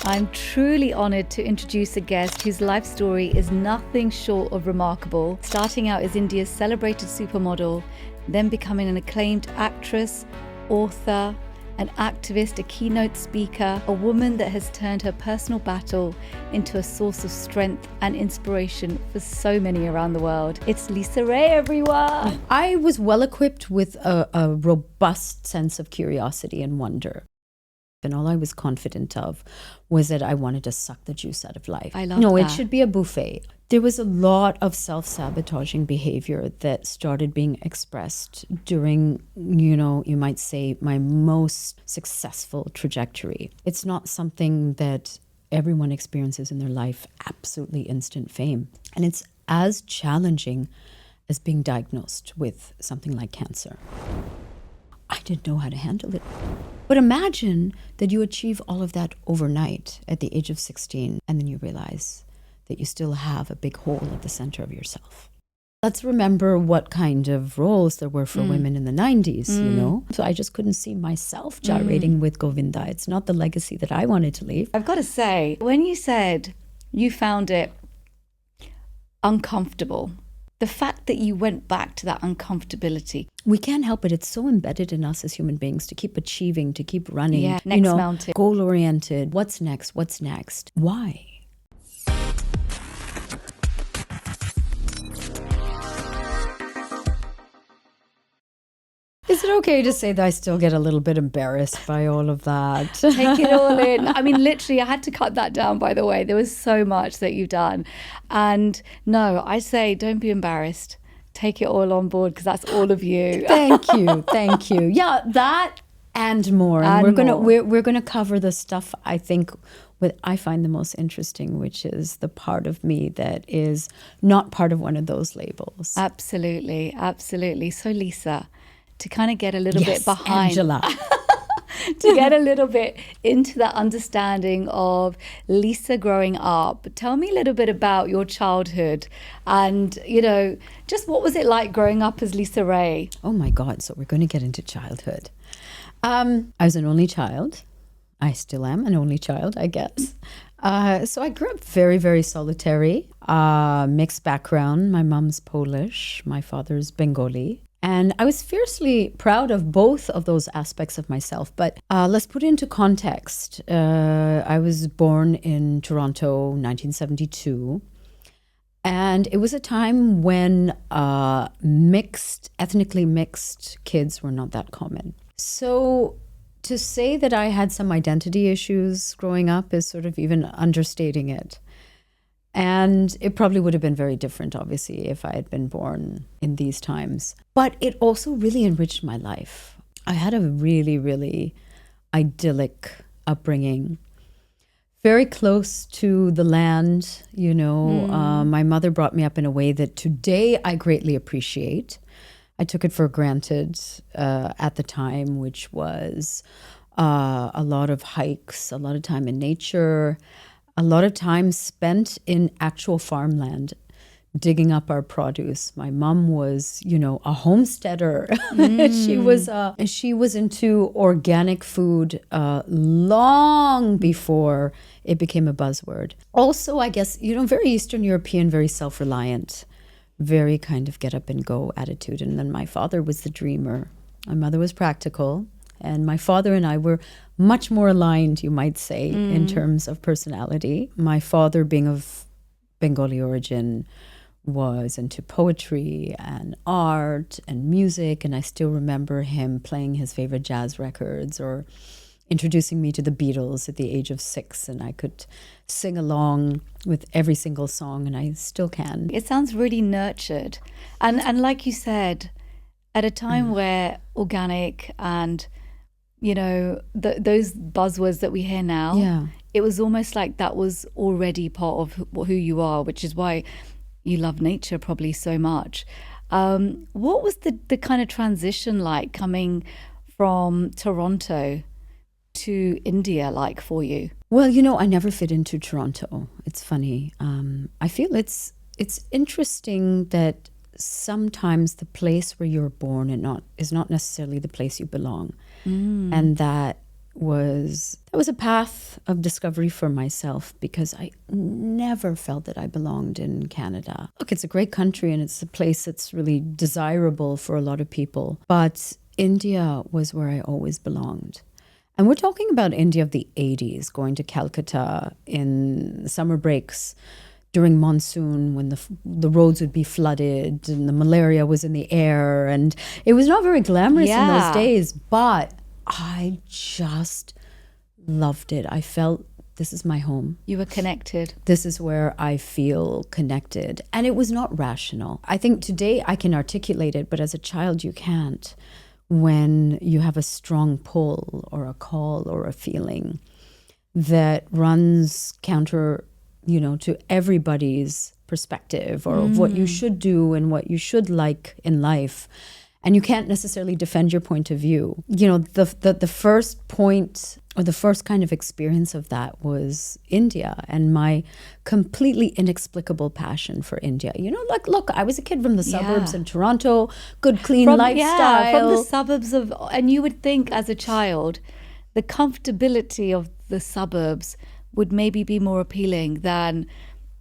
I'm truly honoured to introduce a guest whose life story is nothing short of remarkable. Starting out as India's celebrated supermodel, then becoming an acclaimed actress, author, an activist, a keynote speaker, a woman that has turned her personal battle into a source of strength and inspiration for so many around the world. It's LisaRaye, everyone! I was well equipped with a robust sense of curiosity and wonder. And all I was confident of was that I wanted to suck the juice out of life. I love that. it should be a buffet. There was a lot of self-sabotaging behavior that started being expressed during, you might say, my most successful trajectory. It's not something that everyone experiences in their life, absolutely instant fame. And it's as challenging as being diagnosed with something like cancer. I didn't know how to handle it. But imagine that you achieve all of that overnight at the age of 16, and then you realize that you still have a big hole at the center of yourself. Let's remember what kind of roles there were for women in the 90s, So I just couldn't see myself gyrating with Govinda. It's not the legacy that I wanted to leave. I've got to say, when you said you found it uncomfortable, the fact that you went back to that uncomfortability. We can't help it. It's so embedded in us as human beings to keep achieving, to keep running. Yeah, next mountain. Goal-oriented. What's next? What's next? Why? Is it okay to say that I still get a little bit embarrassed by all of that? Take it all in. I mean, literally, I had to cut that down, by the way. There was so much that you've done. And no, I say don't be embarrassed. Take it all on board because that's all of you. Thank you. Thank you. Yeah, that and more. And we're gonna cover the stuff I think what I find the most interesting, which is the part of me that is not part of one of those labels. Absolutely. Absolutely. So Lisa, to kind of get a little bit behind Angela. to get a little bit into that understanding of Lisa growing up. Tell me a little bit about your childhood and, just what was it like growing up as LisaRaye? Oh my God, so we're going to get into childhood. I was an only child. I still am an only child, I guess. So I grew up very, very solitary, mixed background. My mom's Polish, my father's Bengali. And I was fiercely proud of both of those aspects of myself. But let's put it into context. I was born in Toronto, 1972. And it was a time when ethnically mixed kids were not that common. So to say that I had some identity issues growing up is sort of even understating it. And it probably would have been very different, obviously, if I had been born in these times. But it also really enriched my life. I had a really, really idyllic upbringing. Very close to the land, My mother brought me up in a way that today I greatly appreciate. I took it for granted at the time, which was a lot of hikes, a lot of time in nature, a lot of time spent in actual farmland, digging up our produce. My mom was, a homesteader. She was into organic food long before it became a buzzword. Also, I guess, very Eastern European, very self-reliant, very kind of get up and go attitude. And then my father was the dreamer. My mother was practical. And my father and I were much more aligned, you might say, in terms of personality. My father, being of Bengali origin, was into poetry and art and music. And I still remember him playing his favorite jazz records or introducing me to the Beatles at the age of 6. And I could sing along with every single song, and I still can. It sounds really nurtured. And like you said, at a time where organic and those buzzwords that we hear now, it was almost like that was already part of who you are, which is why you love nature probably so much. What was the kind of transition like coming from Toronto to India like for you? Well, I never fit into Toronto. It's funny. I feel it's interesting that sometimes the place where you're born is not necessarily the place you belong. And that was a path of discovery for myself, because I never felt that I belonged in Canada. Look, it's a great country and it's a place that's really desirable for a lot of people, but India was where I always belonged. And we're talking about India of the 80s, going to Calcutta in summer breaks during monsoon when the roads would be flooded and the malaria was in the air. And it was not very glamorous in those days, but I just loved it. I felt this is my home. You were connected. This is where I feel connected. And it was not rational. I think today I can articulate it, but as a child you can't, when you have a strong pull or a call or a feeling that runs counter, to everybody's perspective or of what you should do and what you should like in life. And you can't necessarily defend your point of view. The first point or the first kind of experience of that was India and my completely inexplicable passion for India. Look, I was a kid from the suburbs in Toronto, good, clean lifestyle. Yeah, from the suburbs and you would think as a child, the comfortability of the suburbs would maybe be more appealing than,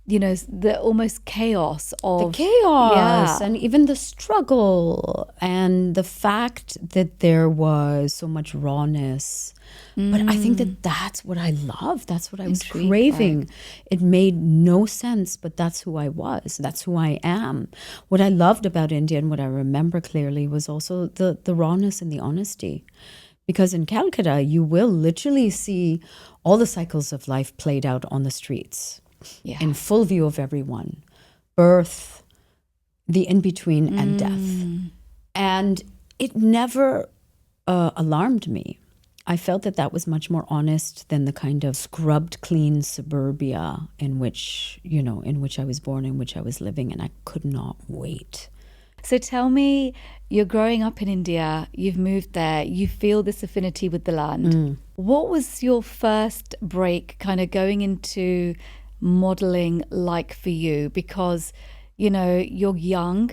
the almost chaos of... The chaos and even the struggle and the fact that there was so much rawness. But I think that's what I love. That's what I was craving. It made no sense, but that's who I was. That's who I am. What I loved about India and what I remember clearly was also the rawness and the honesty. Because in Calcutta, you will literally see all the cycles of life played out on the streets in full view of everyone. Birth, the in-between, and death. And it never alarmed me. I felt that was much more honest than the kind of scrubbed clean suburbia in which I was born, in which I was living, and I could not wait. So tell me, you're growing up in India, you've moved there, you feel this affinity with the land. What was your first break kind of going into modeling like for you? Because, you're young.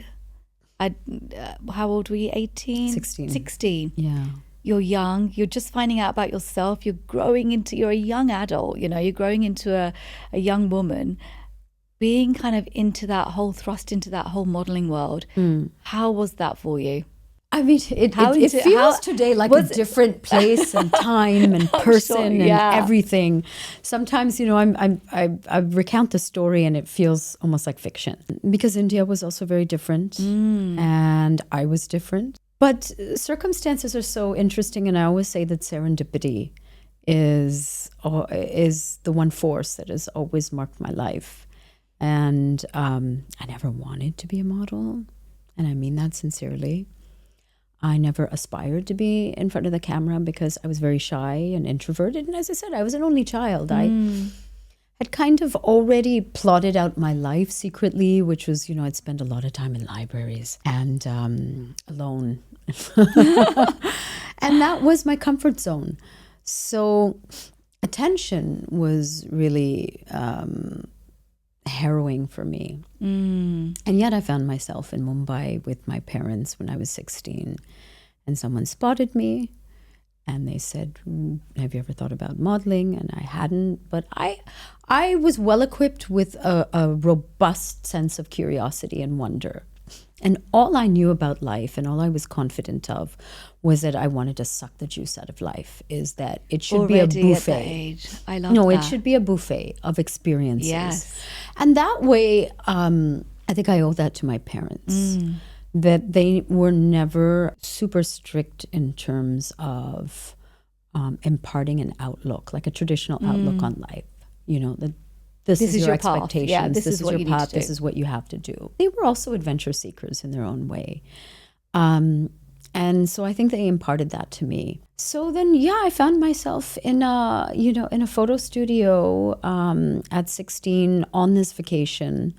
How old were you? 18? 16. Yeah. You're young, you're just finding out about yourself, you're a young adult, you're growing into a young woman. Being kind of thrust into that whole modeling world, how was that for you? I mean, it feels today like a different place and time and person and everything. Sometimes, I recount the story and it feels almost like fiction, because India was also very different and I was different. But circumstances are so interesting, and I always say that serendipity is the one force that has always marked my life. And I never wanted to be a model, and I mean that sincerely. I never aspired to be in front of the camera because I was very shy and introverted. And as I said, I was an only child. I had kind of already plotted out my life secretly, which was, I'd spend a lot of time in libraries and alone. And that was my comfort zone. So attention was really harrowing for me. And yet I found myself in Mumbai with my parents when I was 16, and someone spotted me and they said, have you ever thought about modeling? And I hadn't, but I was well equipped with a robust sense of curiosity and wonder. And all I knew about life and all I was confident of was that I wanted to suck the juice out of life, is that it should be a buffet. At that age. I love that. It should be a buffet of experiences. Yes. And that way, I think I owe that to my parents, that they were never super strict in terms of imparting an outlook, like a traditional outlook on life. That this is your expectations. Yeah, this is your path. This is what you have to do. They were also adventure seekers in their own way. And so I think they imparted that to me. So then, I found myself in a photo studio at 16 on this vacation,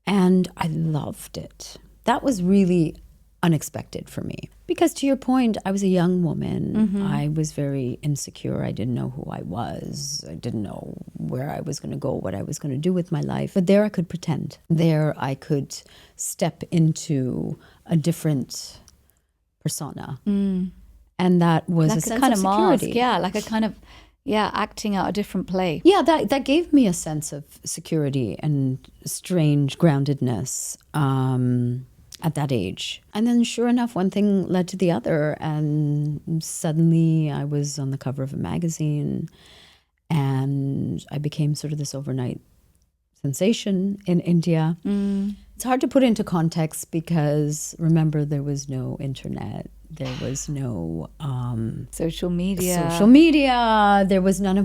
and I loved it. That was really unexpected for me. Because to your point, I was a young woman. I was very insecure. I didn't know who I was. I didn't know where I was going to go, what I was going to do with my life. But there I could pretend. There I could step into a different persona. And that was like a sense kind of of security. mask, yeah, like a kind of, yeah, acting out a different play. Yeah, that gave me a sense of security and strange groundedness at that age. And then sure enough, one thing led to the other. And suddenly I was on the cover of a magazine and I became sort of this overnight sensation in India. It's hard to put into context because remember, there was no internet. There was no Social media. There was none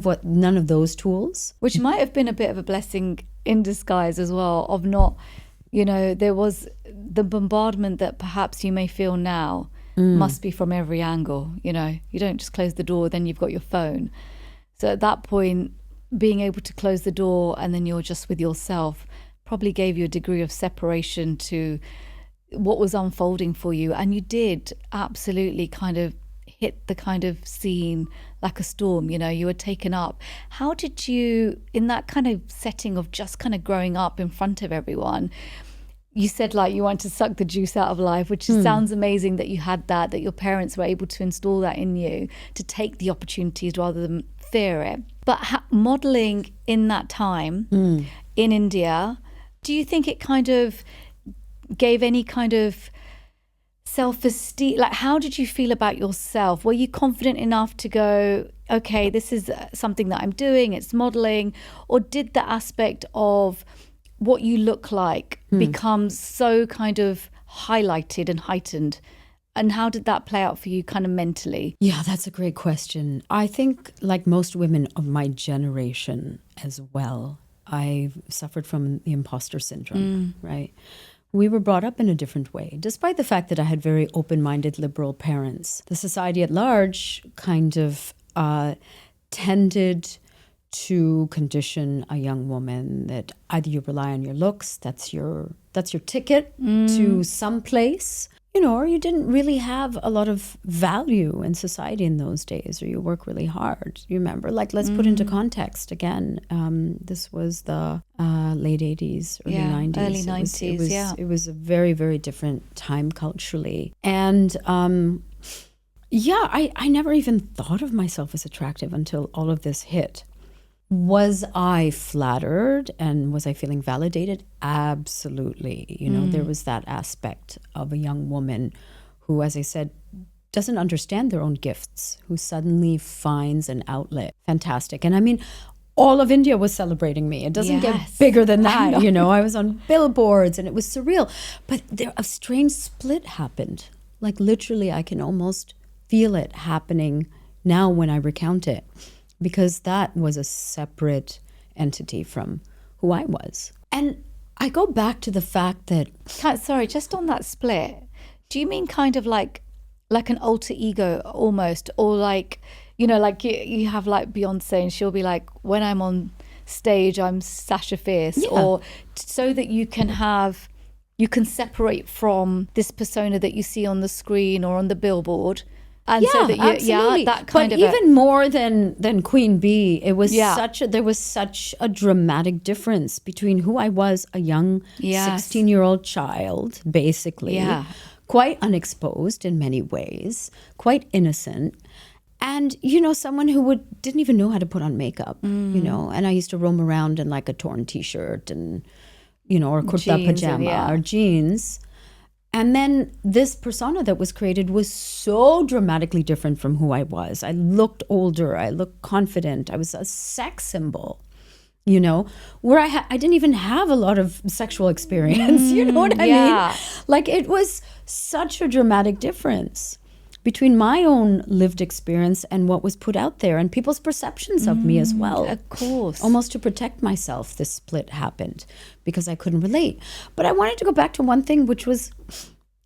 of those tools. Which might have been a bit of a blessing in disguise as well, of not, there was the bombardment that perhaps you may feel now must be from every angle. You don't just close the door, then you've got your phone. So at that point, being able to close the door and then you're just with yourself probably gave you a degree of separation to what was unfolding for you. And you did absolutely kind of hit the kind of scene like a storm, you were taken up. How did you, in that kind of setting of just kind of growing up in front of everyone, you said like you wanted to suck the juice out of life, which sounds amazing that you had that your parents were able to install that in you, to take the opportunities rather than fear it. But modeling in that time in India, do you think it kind of gave any kind of self-esteem? Like, how did you feel about yourself? Were you confident enough to go, okay, this is something that I'm doing, it's modeling? Or did the aspect of what you look like become so kind of highlighted and heightened? And how did that play out for you kind of mentally? Yeah, that's a great question. I think like most women of my generation as well, I suffered from the imposter syndrome, right? We were brought up in a different way. Despite the fact that I had very open-minded liberal parents, the society at large kind of tended to condition a young woman that either you rely on your looks, that's your ticket to some place, or you didn't really have a lot of value in society in those days, or you work really hard. You remember, like, let's put into context again. This was the late 80s, early 90s. Early 90s, It was a very, very different time culturally. And I never even thought of myself as attractive until all of this hit. Was I flattered and was I feeling validated? Absolutely. There was that aspect of a young woman who, as I said, doesn't understand their own gifts, who suddenly finds an outlet. Fantastic. And I mean, all of India was celebrating me. It doesn't get bigger than that. I was on billboards and it was surreal. But a strange split happened. Like literally, I can almost feel it happening now when I recount it. Because that was a separate entity from who I was. And I go back to the fact that... Sorry, just on that split, do you mean kind of like an alter ego almost? Or like, like you have like Beyonce and she'll be like, when I'm on stage, I'm Sasha Fierce. Yeah. Or so that you can separate from this persona that you see on the screen or on the billboard. And so that absolutely. That kind but of even more than Queen Bee, it was there was such a dramatic difference between who I was, a young 16-year-old child, basically, quite unexposed in many ways, quite innocent, and someone who didn't even know how to put on makeup, and I used to roam around in like a torn t-shirt and or kurta pajama or jeans. And then this persona that was created was so dramatically different from who I was. I looked older. I looked confident. I was a sex symbol, where I didn't even have a lot of sexual experience. You know what I mean? Like it was such a dramatic difference between my own lived experience and what was put out there and people's perceptions of me as well. Of course. Almost to protect myself, this split happened because I couldn't relate. But I wanted to go back to one thing, which was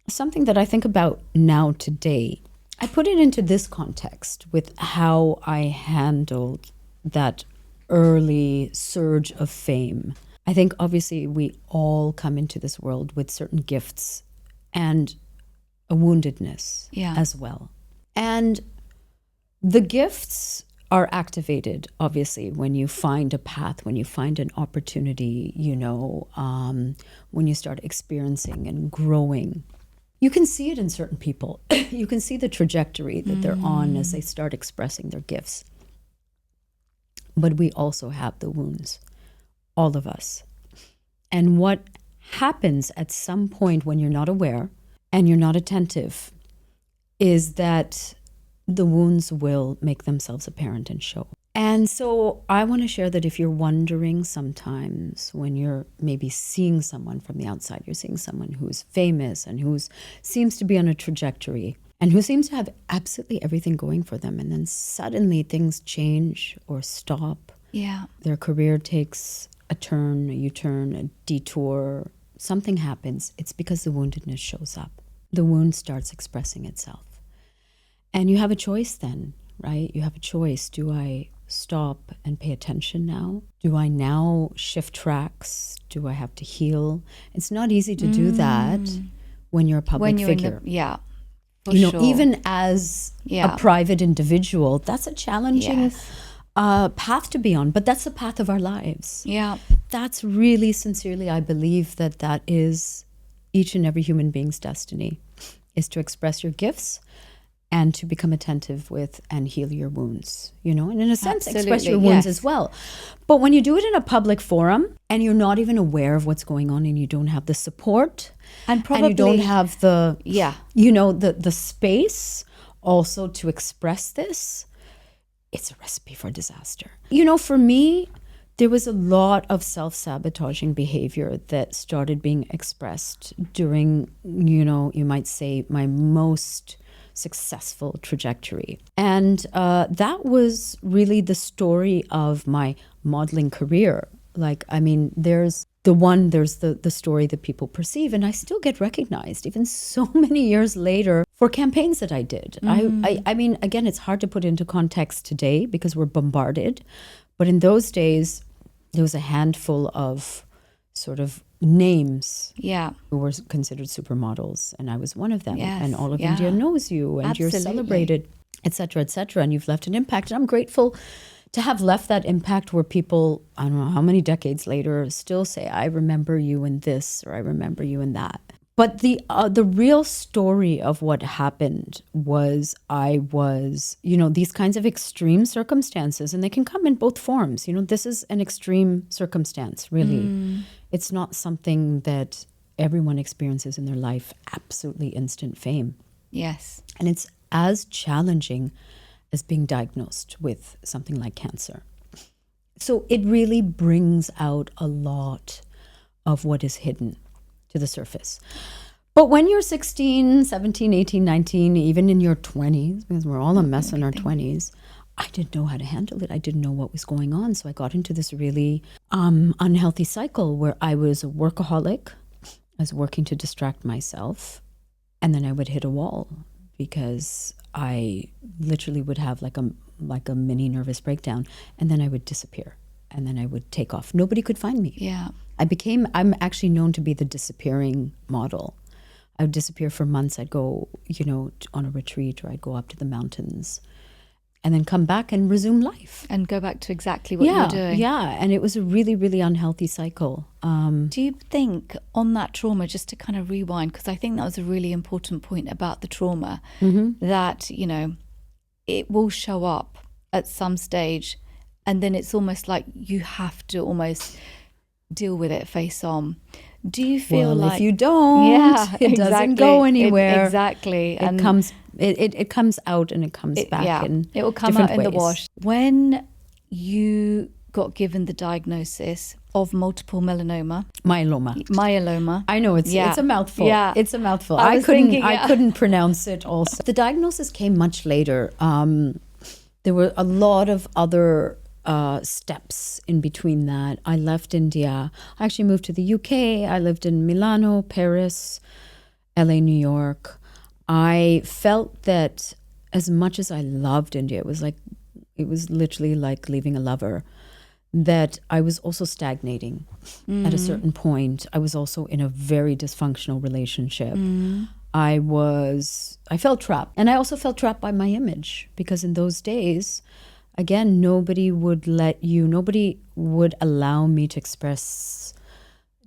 something that I think about now today. I put it into this context with how I handled that early surge of fame. I think obviously we all come into this world with certain gifts and a woundedness as well. And the gifts are activated, obviously, when you find a path, when you find an opportunity, when you start experiencing and growing. you can see it in certain people. You can see the trajectory that they're on as they start expressing their gifts. But we also have the wounds, all of us. And what happens at some point when you're not aware and you're not attentive is that the wounds will make themselves apparent and show. And so I want to share that if you're wondering sometimes when you're maybe seeing someone from the outside, you're seeing someone who's famous and who seems to be on a trajectory and who seems to have absolutely everything going for them, and then suddenly things change or stop. Yeah. Their career takes a turn, a U-turn, a detour, something happens. It's because the woundedness shows up. The wound starts expressing itself. And you have a choice then, right? You have a choice. Do I stop and pay attention now? Do I now shift tracks? Do I have to heal? It's not easy to do that when you're a public figure. Even as a private individual, that's a challenging path to be on, but that's the path of our lives. Yeah. That's really sincerely, I believe that is each and every human being's destiny, is to express your gifts and to become attentive with and heal your wounds, and in a sense, express your wounds as well. But when you do it in a public forum and you're not even aware of what's going on and you don't have the support and you don't have the, the space also to express this, it's a recipe for disaster. For me, there was a lot of self-sabotaging behavior that started being expressed during, you might say, my most successful trajectory. And that was really the story of my modeling career. There's the story that people perceive, and I still get recognized even so many years later for campaigns that I did. I mean, again, it's hard to put into context today because we're bombarded, but in those days, there was a handful of sort of names who were considered supermodels, and I was one of them. And all of India knows you, and you're celebrated, et cetera, and you've left an impact. And I'm grateful to have left that impact where people, I don't know how many decades later, still say, I remember you in this, or I remember you in that. But the real story of what happened was I was, these kinds of extreme circumstances, and they can come in both forms. This is an extreme circumstance, really. It's not something that everyone experiences in their life, absolutely instant fame. Yes. And it's as challenging as being diagnosed with something like cancer. So it really brings out a lot of what is hidden to the surface. But when you're 16, 17, 18, 19, even in your 20s, because we're all a mess in our 20s, I didn't know how to handle it. I didn't know what was going on. So I got into this really unhealthy cycle where I was a workaholic. I was working to distract myself. And then I would hit a wall because I literally would have like a mini nervous breakdown. And then I would disappear. And then I would take off. Nobody could find me. Yeah. I'm actually known to be the disappearing model. I would disappear for months. I'd go, on a retreat, or I'd go up to the mountains and then come back and resume life. And go back to exactly what you were doing. Yeah, and it was a really, really unhealthy cycle. Do you think on that trauma, just to kind of rewind, because I think that was a really important point about the trauma, that, it will show up at some stage, and then it's almost like you have to almost deal with it face on. Do you feel like if you don't, it doesn't go anywhere. Exactly. It comes out and it comes back. Yeah, it will come out in the wash. When you got given the diagnosis of multiple myeloma. I know it's a mouthful. Yeah. It's a mouthful. I couldn't pronounce it also. The diagnosis came much later. There were a lot of other steps in between that. I left India. I actually moved to the UK. I lived in Milano, Paris, LA, New York. I felt that as much as I loved India, it was literally like leaving a lover, that I was also stagnating at a certain point. I was also in a very dysfunctional relationship. I felt trapped. And I also felt trapped by my image, because in those days, again, nobody would allow me to express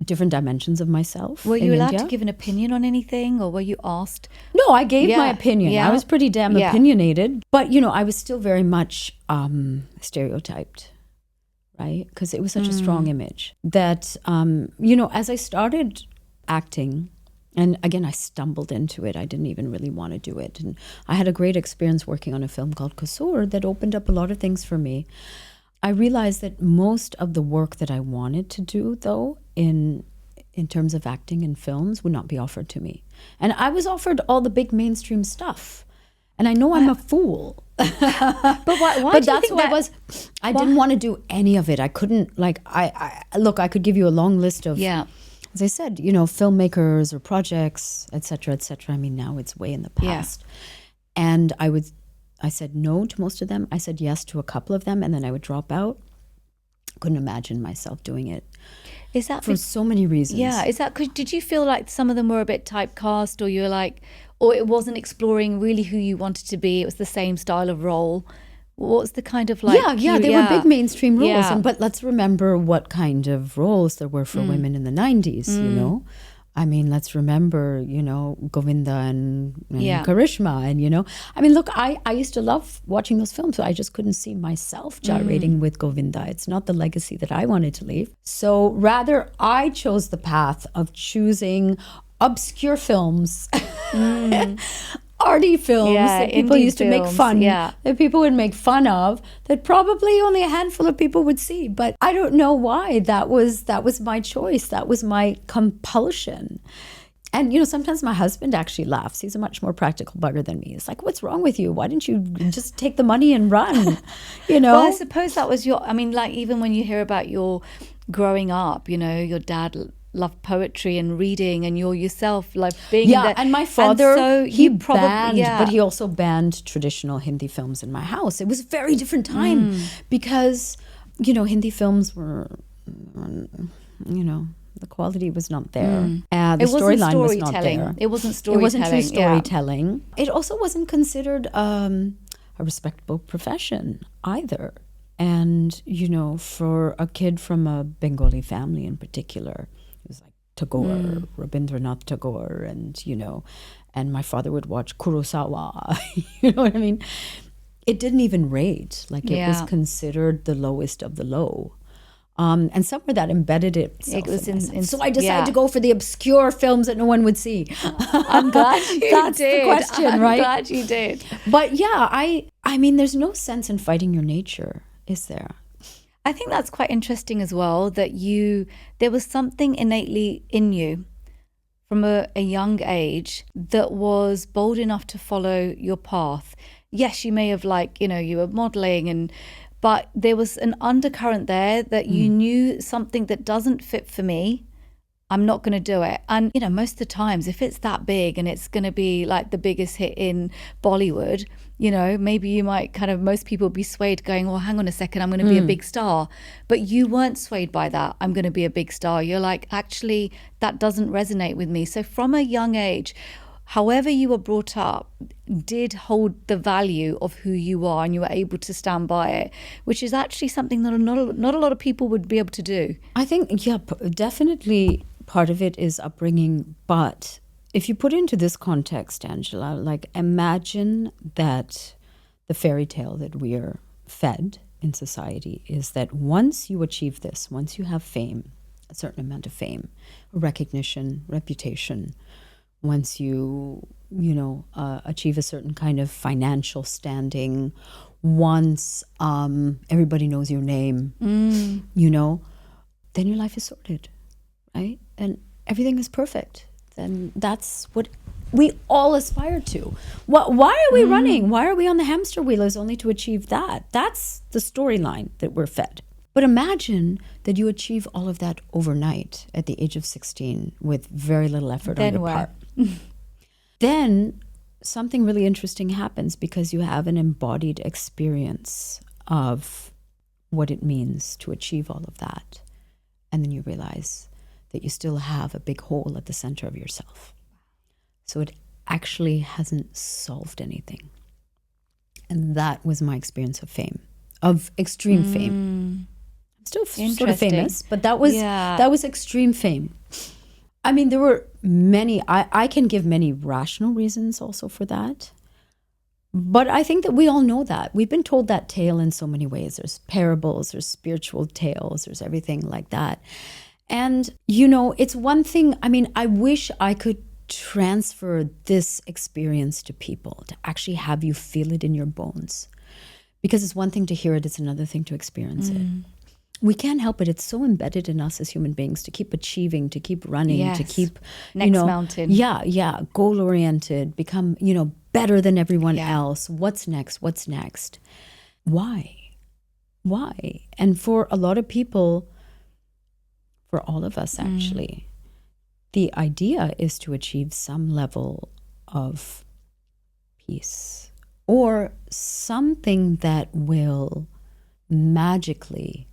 different dimensions of myself. Were you in allowed India. to give an opinion on anything, or were you asked? No, I gave my Yeah, opinion. yeah. I was pretty damn Yeah. opinionated, but I was still very much stereotyped, right? Because it was such a strong image that, as I started acting, and again, I stumbled into it. I didn't even really want to do it. And I had a great experience working on a film called Kasur that opened up a lot of things for me. I realized that most of the work that I wanted to do, though, in terms of acting in films, would not be offered to me. And I was offered all the big mainstream stuff. And I know I'm a fool. But why But do you that's think who I that? was. I didn't want to do any of it. I couldn't, look, I could give you a long list of, Yeah. as I said, filmmakers or projects, et cetera, et cetera. I mean, now it's way in the past. And I said no to most of them. I said yes to a couple of them, and then I would drop out. Couldn't imagine myself doing it Is that for so many reasons. Yeah, is that, did you feel like some of them were a bit typecast, or you were like, or it wasn't exploring really who you wanted to be? It was the same style of role. What's the kind of like? Yeah, they were big mainstream roles. Yeah. But let's remember what kind of roles there were for women in the 90s, I mean, let's remember, Govinda and Karishma and, I mean, look, I used to love watching those films, so I just couldn't see myself gyrating with Govinda. It's not the legacy that I wanted to leave. So rather, I chose the path of choosing obscure films, arty films that people indie used to make films, fun, yeah. that people would make fun of, that probably only a handful of people would see. But I don't know why. That was my choice. That was my compulsion. And, sometimes my husband actually laughs. He's a much more practical bugger than me. It's like, what's wrong with you? Why didn't you just take the money and run? Well, I suppose that was I mean, like, even when you hear about your growing up, your dad loved poetry and reading, and you're yourself like being and my father, so he you probably banned, but he also banned traditional Hindi films in my house. It was a very different time because, Hindi films were, the quality was not there. The storyline was not there. It wasn't storytelling. It wasn't true storytelling. It also wasn't considered a respectable profession either. And, for a kid from a Bengali family in particular, it was like Tagore, Rabindranath Tagore, and my father would watch Kurosawa, you know what I mean? It didn't even rate. Like, it was considered the lowest of the low. And somewhere that embedded itself. It was in so I decided to go for the obscure films that no one would see. I'm glad you did. That's the question, right? I'm glad you did. But yeah, I mean, there's no sense in fighting your nature, is there? I think that's quite interesting as well, that there was something innately in you from a young age that was bold enough to follow your path. Yes, you may have you were modeling but there was an undercurrent there that you knew something that doesn't fit for me. I'm not going to do it. And, most of the times, if it's that big and it's going to be like the biggest hit in Bollywood, maybe you might most people be swayed going, well, hang on a second, I'm going to be a big star. But you weren't swayed by that. I'm going to be a big star. You're like, actually, that doesn't resonate with me. So from a young age, however you were brought up did hold the value of who you are, and you were able to stand by it, which is actually something that not a lot of people would be able to do. I think, definitely part of it is upbringing. But if you put it into this context, Angela, like, imagine that the fairy tale that we are fed in society is that once you achieve this, once you have fame, a certain amount of fame, recognition, reputation, once you achieve a certain kind of financial standing, once everybody knows your name, then your life is sorted, right? And everything is perfect. Then that's what we all aspire to. Why are we running? Why are we on the hamster wheel is only to achieve that? That's the storyline that we're fed. But imagine that you achieve all of that overnight at the age of 16 with very little effort on your part. Then something really interesting happens, because you have an embodied experience of what it means to achieve all of that. And then you realize that you still have a big hole at the center of yourself. So it actually hasn't solved anything. And that was my experience of fame, of extreme fame. Still sort of famous, but that Yeah. was extreme fame. I mean, there were many, I can give many rational reasons also for that. But I think that we all know that. We've been told that tale in so many ways. There's parables, there's spiritual tales, there's everything like that. And, you know, it's one thing, I mean, I wish I could transfer this experience to people, to actually have you feel it in your bones. Because it's one thing to hear it, it's another thing to experience it. We can't help it. It's so embedded in us as human beings to keep achieving, to keep running, to keep, next mountain. Yeah, goal-oriented, become, you know, better than everyone else. What's next? What's next? Why? And for a lot of people, for all of us actually, the idea is to achieve some level of peace or something that will magically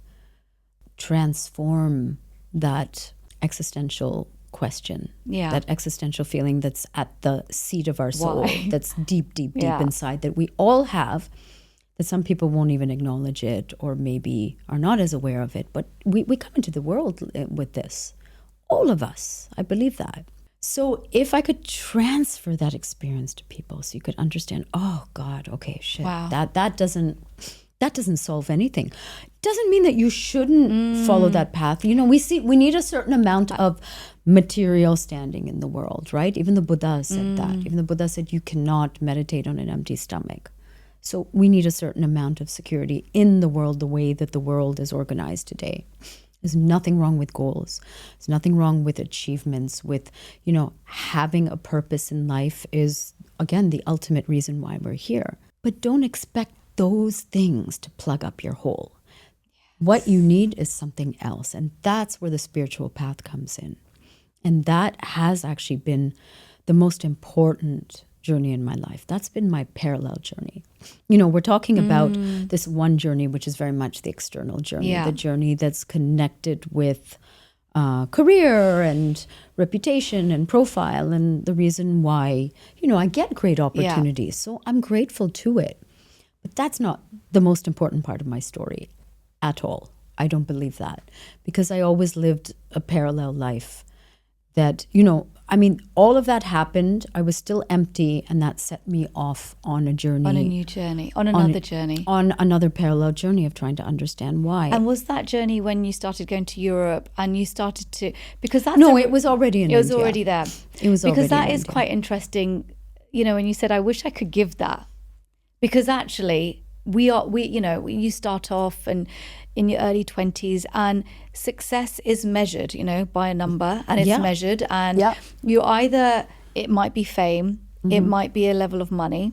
transform that existential question, that existential feeling that's at the seat of our soul, that's deep inside, that we all have, that some people won't even acknowledge it or maybe are not as aware of it. But we come into the world with this. All of us, I believe that. So if I could transfer that experience to people so you could understand, oh God, okay, shit, that doesn't solve anything. Doesn't mean that you shouldn't follow that path. You know, we need a certain amount of material standing in the world, right? Even the Buddha said that. Even the Buddha said you cannot meditate on an empty stomach. So we need a certain amount of security in the world, the way that the world is organized today. There's nothing wrong with goals. There's nothing wrong with achievements, with, you know, having a purpose in life is, again, the ultimate reason why we're here. But don't expect those things to plug up your hole. What you need is something else. And that's where the spiritual path comes in. And that has actually been the most important journey in my life. That's been my parallel journey. You know, we're talking about this one journey, which is very much the external journey, the journey that's connected with career and reputation and profile and the reason why, you know, I get great opportunities. So I'm grateful to it. But that's not the most important part of my story at all. I don't believe that, because I always lived a parallel life that, you know, I mean, all of that happened. I was still empty, and that set me off on a journey. On a new journey, on another journey. On another parallel journey of trying to understand why. And was that journey when you started going to Europe and you started to, because that's... No, it was already in India. It was already there. It was already because that in is India. quite interesting, you know, when you said, I wish I could give that. Because actually, you know, you start off and in your early 20s and success is measured, you know, by a number, and it's measured, and you either, it might be fame, it might be a level of money.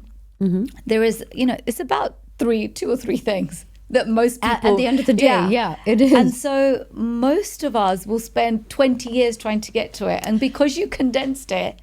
There is, you know, it's about two or three things that most people... At the end of the day, it is. And so most of us will spend 20 years trying to get to it. And because you condensed it,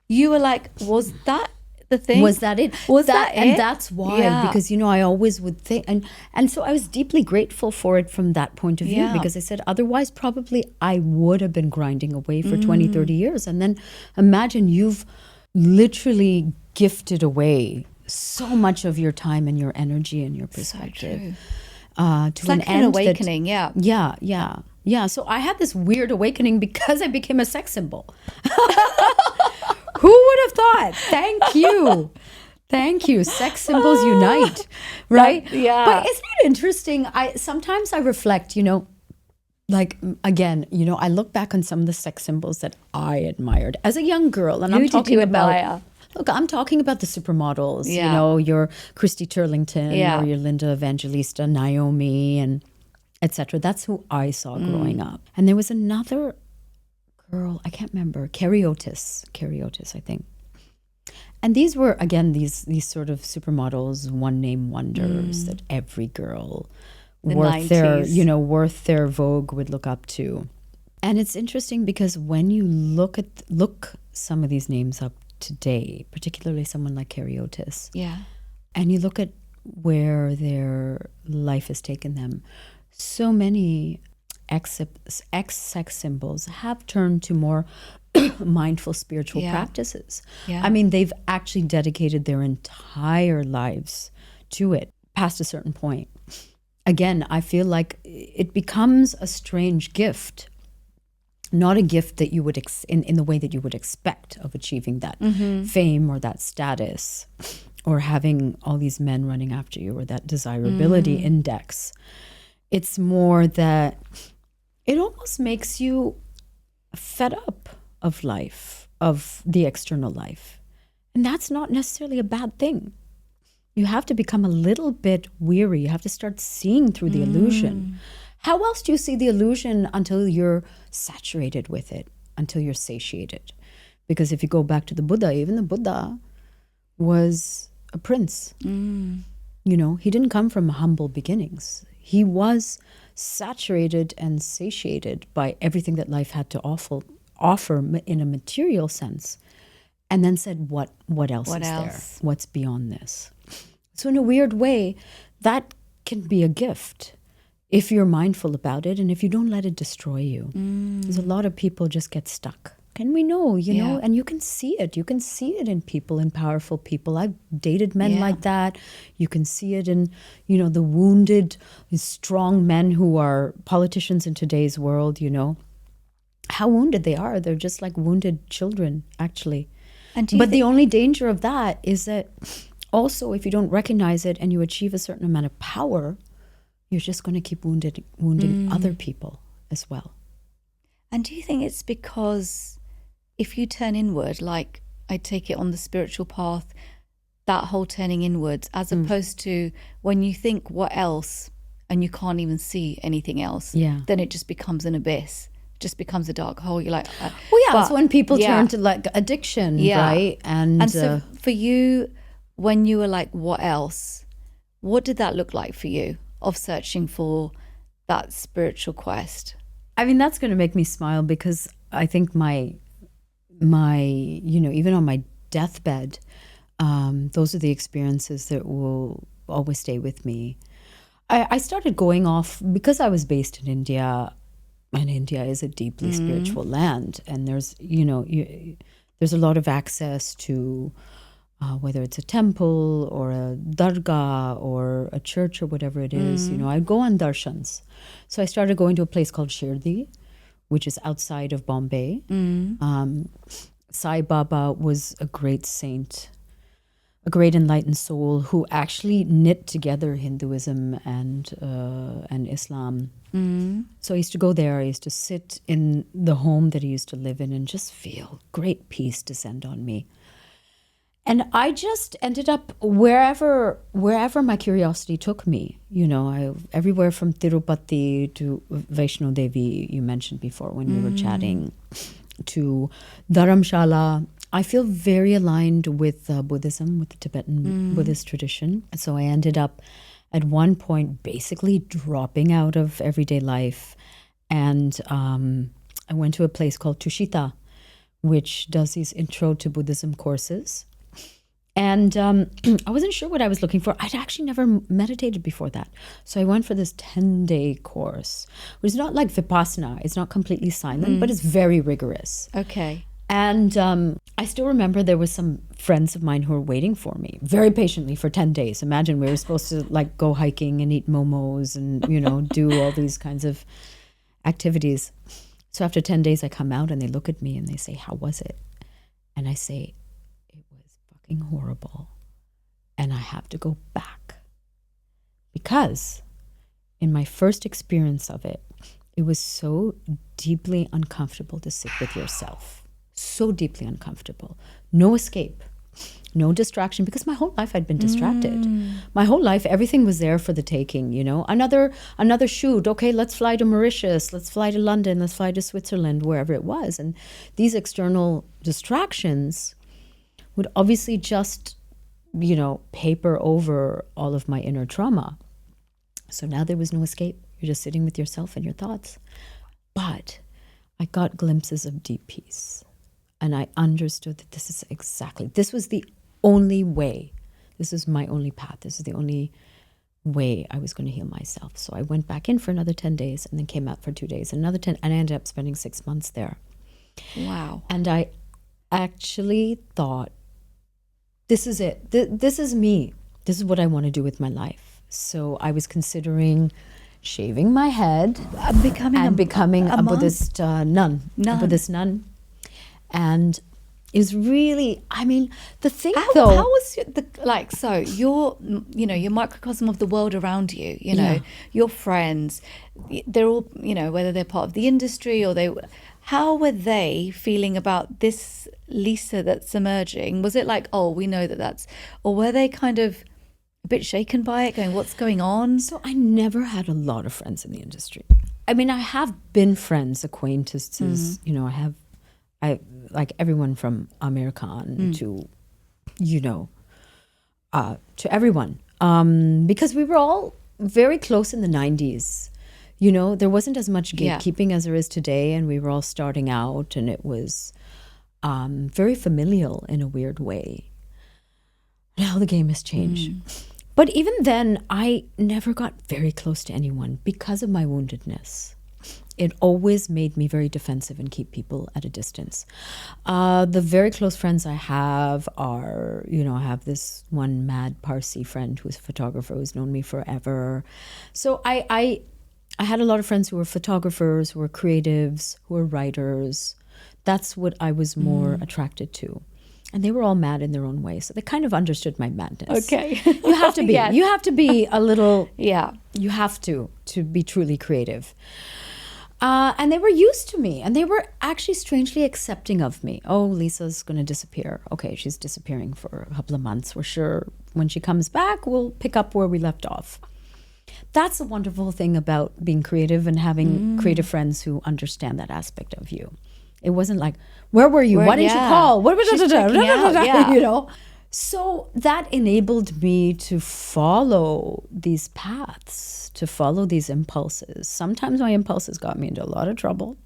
you were like, was that the thing? Was that it? Was that it? And that's why, because, you know, I always would think, and so I was deeply grateful for it from that point of view, because I said, otherwise probably I would have been grinding away for 20, 30 years. And then imagine you've literally gifted away so much of your time and your energy and your perspective to it's like an awakening. Yeah. So I had this weird awakening because I became a sex symbol. Who would have thought? Thank you. Sex symbols unite, right? But isn't it interesting? Sometimes I reflect, you know, like, again, you know, I look back on some of the sex symbols that I admired as a young girl, and I'm talking about the supermodels, you know, your Christy Turlington or your Linda Evangelista, Naomi, and etc. That's who I saw growing up. And there was another girl, I can't remember, Carrie Otis, I think. And these were, again, these sort of supermodels, one-name wonders that every girl worth their Vogue would look up to. And it's interesting because when you look some of these names up today, particularly someone like Carrie Otis, and you look at where their life has taken them, so many ex-sex symbols have turned to more mindful spiritual practices. I mean, they've actually dedicated their entire lives to it past a certain point. again, I feel like it becomes a strange gift, not a gift that you would in the way that you would expect of achieving that fame or that status, or having all these men running after you, or that desirability index. It's more that it almost makes you fed up of life, of the external life. And that's not necessarily a bad thing. You have to become a little bit weary. You have to start seeing through the illusion. How else do you see the illusion until you're saturated with it, until you're satiated? Because if you go back to the Buddha, even the Buddha was a prince. You know, he didn't come from humble beginnings. He was saturated and satiated by everything that life had to offer in a material sense, and then said, what else is there? What's beyond this? So in a weird way, that can be a gift if you're mindful about it and if you don't let it destroy you. Because a lot of people just get stuck. And we know, you know, and you can see it. You can see it in people, in powerful people. I've dated men like that. You can see it in, you know, the wounded, strong men who are politicians in today's world, you know. How wounded they are. They're just like wounded children, actually. But the only danger of that is that also if you don't recognize it and you achieve a certain amount of power, you're just going to keep wounding other people as well. And do you think it's because if you turn inward, like I take it on the spiritual path, that whole turning inwards, as opposed to when you think what else and you can't even see anything else, then it just becomes an abyss, just becomes a dark hole. You're like, that's when people turn to like addiction, right? And so for you, when you were like, what else? What did that look like for you of searching for that spiritual quest? I mean, that's going to make me smile because I think my, you know, even on my deathbed, those are the experiences that will always stay with me. I started going off because I was based in India, and India is a deeply spiritual land. And there's, you know, there's a lot of access to whether it's a temple or a dargah or a church or whatever it is, you know, I'd go on darshans. So I started going to a place called Shirdi, which is outside of Bombay. Sai Baba was a great saint, a great enlightened soul who actually knit together Hinduism and Islam. So I used to go there. I used to sit in the home that he used to live in and just feel great peace descend on me. And I just ended up wherever my curiosity took me. You know, everywhere from Tirupati to Vaishno Devi, you mentioned before when we were chatting, to Dharamshala. I feel very aligned with Buddhism, with the Tibetan Buddhist tradition. So I ended up at one point basically dropping out of everyday life. And I went to a place called Tushita, which does these intro to Buddhism courses. And I wasn't sure what I was looking for. I'd actually never meditated before that. So I went for this 10-day course, which is not like Vipassana. It's not completely silent, but it's very rigorous. Okay. And I still remember there was some friends of mine who were waiting for me very patiently for 10 days. Imagine we were supposed to like go hiking and eat momos and, you know, do all these kinds of activities. So after 10 days, I come out and they look at me and they say, "How was it?" And I say, horrible, and I have to go back, because in my first experience of it, it was so deeply uncomfortable to sit with yourself, so deeply uncomfortable, no escape, no distraction, because my whole life I'd been distracted. My whole life everything was there for the taking, you know. Another shoot, okay, let's fly to Mauritius, let's fly to London, let's fly to Switzerland, wherever it was. And these external distractions would obviously just, you know, paper over all of my inner trauma. So now there was no escape. You're just sitting with yourself and your thoughts. But I got glimpses of deep peace. And I understood that this was the only way. This is my only path. This is the only way I was going to heal myself. So I went back in for another 10 days and then came out for 2 days. Another 10, and I ended up spending 6 months there. Wow. And I actually thought, this is it. This is me. This is what I want to do with my life. So I was considering shaving my head Becoming a monk? Buddhist nun. A Buddhist nun. And is really, I mean, the thing though. How was so you're, you're microcosm of the world around you, your friends, they're all, whether they're part of the industry or how were they feeling about this Lisa that's emerging? Was it like, oh, we know or were they kind of a bit shaken by it, going, what's going on? So I never had a lot of friends in the industry. I mean, I have been friends, acquaintances, I like everyone from American to everyone. Because we were all very close in the 90s. There wasn't as much gatekeeping as there is today, and we were all starting out, and it was very familial in a weird way. Now the game has changed. But even then, I never got very close to anyone because of my woundedness. It always made me very defensive and keep people at a distance. The very close friends I have are, I have this one mad Parsi friend who's a photographer who's known me forever. So I had a lot of friends who were photographers, who were creatives, who were writers. That's what I was more attracted to. And they were all mad in their own way. So they kind of understood my madness. Okay. You have to be. Yes. You have to be a little, you have to be truly creative. And they were used to me, and they were actually strangely accepting of me. Oh, Lisa's going to disappear. Okay, she's disappearing for a couple of months. We're sure when she comes back, we'll pick up where we left off. That's a wonderful thing about being creative and having creative friends who understand that aspect of you. It wasn't like, where were you? Why didn't you call? What was So that enabled me to follow these paths, to follow these impulses. Sometimes my impulses got me into a lot of trouble.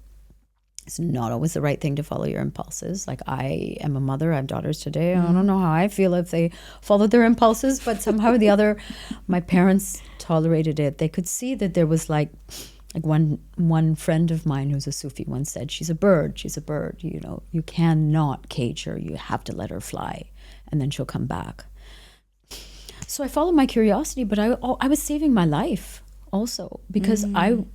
It's not always the right thing to follow your impulses. Like, I am a mother, I have daughters today. I don't know how I feel if they followed their impulses, but somehow or the other, my parents tolerated it. They could see that there was like one friend of mine who's a Sufi once said, she's a bird, you cannot cage her, you have to let her fly, and then she'll come back. So I followed my curiosity, but I was saving my life also, because I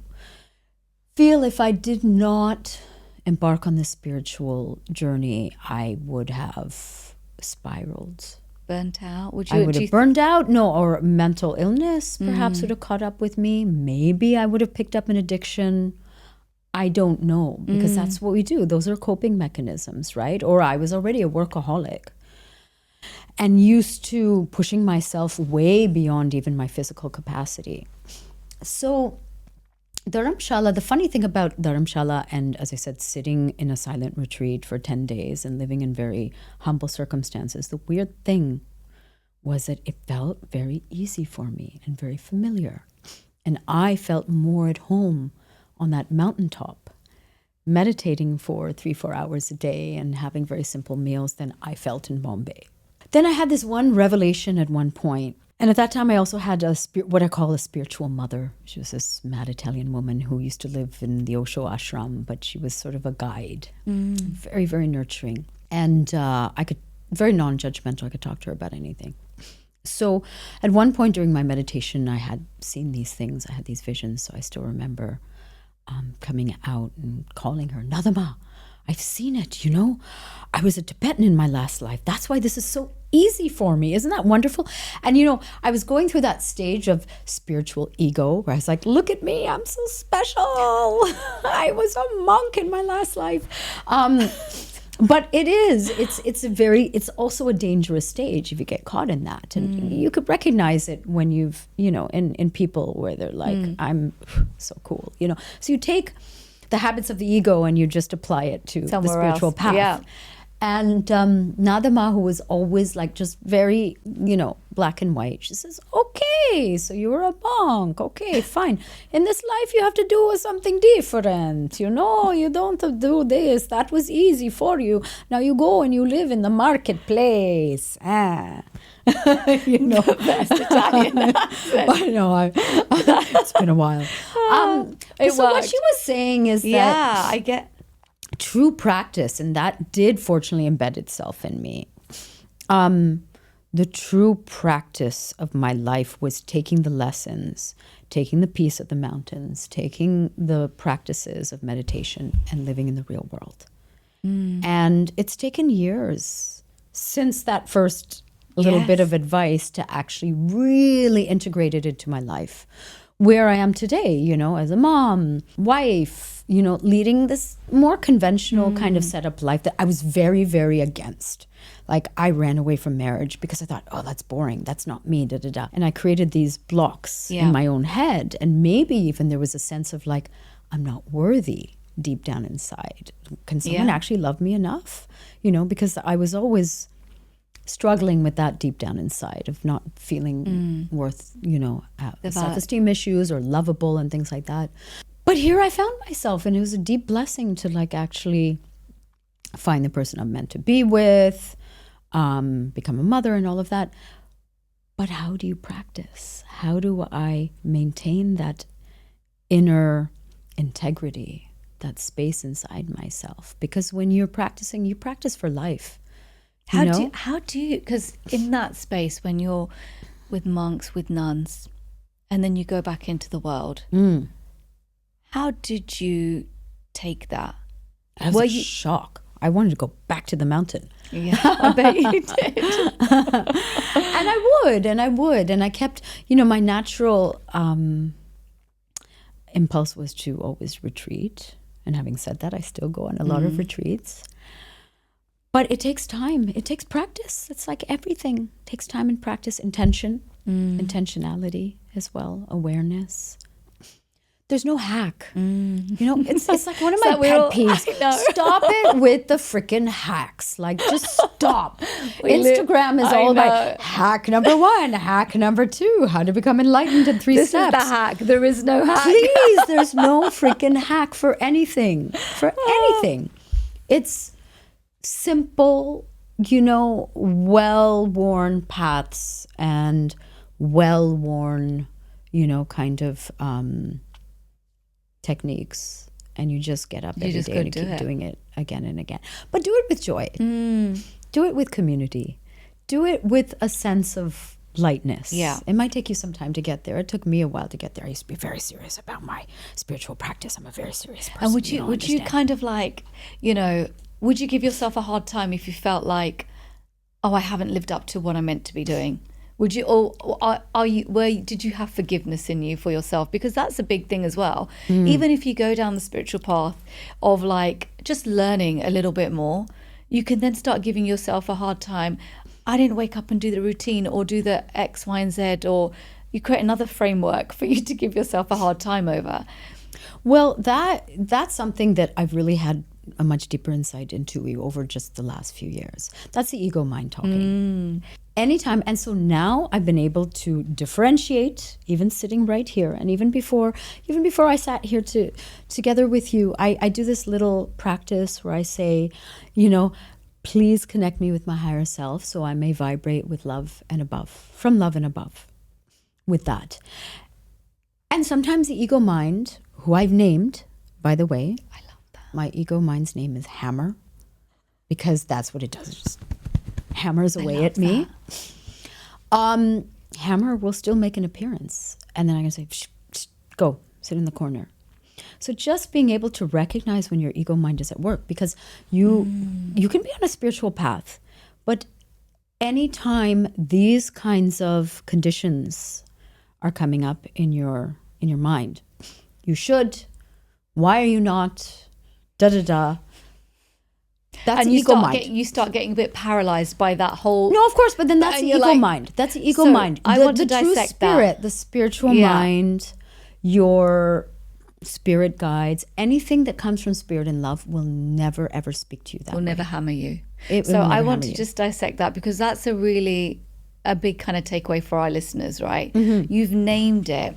feel if I did not embark on this spiritual journey, I would have spiraled. Burnt out? I would have burned out, or mental illness perhaps would have caught up with me. Maybe I would have picked up an addiction. I don't know, because that's what we do. Those are coping mechanisms, right? Or I was already a workaholic and used to pushing myself way beyond even my physical capacity. So Dharamshala, the funny thing about Dharamshala, and as I said, sitting in a silent retreat for 10 days and living in very humble circumstances, the weird thing was that it felt very easy for me and very familiar. And I felt more at home on that mountaintop, meditating for 3-4 hours a day and having very simple meals than I felt in Bombay. Then I had this one revelation at one point. And at that time, I also had what I call a spiritual mother. She was this mad Italian woman who used to live in the Osho ashram, but she was sort of a guide, very, very nurturing. And I could, very non-judgmental, I could talk to her about anything. So at one point during my meditation, I had seen these things, I had these visions, so I still remember coming out and calling her, Nadama, I've seen it, I was a Tibetan in my last life. That's why this is so easy for me. Isn't that wonderful? And I was going through that stage of spiritual ego where I was like, look at me, I'm so special. I was a monk in my last life. But it's also a dangerous stage if you get caught in that. And you could recognize it when you've, in people where they're like, I'm so cool, So you take the habits of the ego and you just apply it to the spiritual path. Yeah. And Nadama, who was always like just very, black and white, she says, okay, so you're a monk. Okay, fine. In this life, you have to do something different. You don't do this. That was easy for you. Now you go and you live in the marketplace. The best Italian accent. I know. It's been a while. So what she was saying is that I get true practice, and that did fortunately embed itself in me, the true practice of my life was taking the lessons, taking the peace of the mountains, taking the practices of meditation and living in the real world. And it's taken years since that first little bit of advice to actually really integrate it into my life. Where I am today, you know, as a mom, wife, you know, leading this more conventional kind of setup life that I was very, very against. Like, I ran away from marriage because I thought, oh, that's boring. That's not me, da, da, da. And I created these blocks in my own head. And maybe even there was a sense of like, I'm not worthy deep down inside. Can someone actually love me enough? You know, because I was always struggling with that deep down inside of not feeling worth, you know, self-esteem issues or lovable and things like that. But here I found myself, and it was a deep blessing to like actually find the person I'm meant to be with, become a mother and all of that. But how do you practice? How do I maintain that inner integrity, that space inside myself? Because when you're practicing, you practice for life. How do you, because in that space when you're with monks, with nuns, and then you go back into the world, how did you take that? That was a shock. I wanted to go back to the mountain. Yeah, I bet you did. And I would. And I kept, you know, my natural impulse was to always retreat. And having said that, I still go on a lot of retreats. But it takes time. It takes practice. It's like everything. It takes time and practice, intention, intentionality as well, awareness. There's no hack. You know, it's like one of my pet peeves. Stop it with the freaking hacks. Like, just stop. Instagram is all about hack number 1, hack number 2, how to become enlightened in 3 steps. This is the hack. There is no hack. Please, there's no freaking hack for anything. For anything. It's simple, you know, well-worn paths and well-worn, you know, kind of techniques, and you just get up every day and keep doing it again and again. But do it with joy. Do it with community. Do it with a sense of lightness. Yeah. It might take you some time to get there. It took me a while to get there. I used to be very serious about my spiritual practice. I'm a very serious person. And would you kind of like, you know, would you give yourself a hard time if you felt like, oh, I haven't lived up to what I'm meant to be doing? Would you, or did you have forgiveness in you for yourself? Because that's a big thing as well. Even if you go down the spiritual path of like just learning a little bit more, you can then start giving yourself a hard time. I didn't wake up and do the routine or do the X, Y, and Z, or you create another framework for you to give yourself a hard time over. Well, that's something that I've really had a much deeper insight into over just the last few years. That's the ego mind talking. Anytime. And so now I've been able to differentiate, even sitting right here. And even before I sat here together with you, I do this little practice where I say, you know, please connect me with my higher self so I may vibrate with love and above, from love and above, with that. And sometimes the ego mind, who I've named, by the way, I love that. My ego mind's name is Hammer, because that's what it does. It just hammers away at me. Hammer will still make an appearance. And then I'm going to say, shh, shh, go, sit in the corner. So just being able to recognize when your ego mind is at work, because you can be on a spiritual path, but anytime these kinds of conditions are coming up in your mind, you should, why are you not, da-da-da, that's and the ego mind. You start getting a bit paralyzed by that whole... No, of course, but then that's the ego mind. That's the ego mind. I want to dissect true spirit, the spiritual mind, your spirit guides, anything that comes from spirit and love will never, ever speak to you that way. Will never hammer you. So I want to just dissect that, because that's a big kind of takeaway for our listeners, right? You've named it.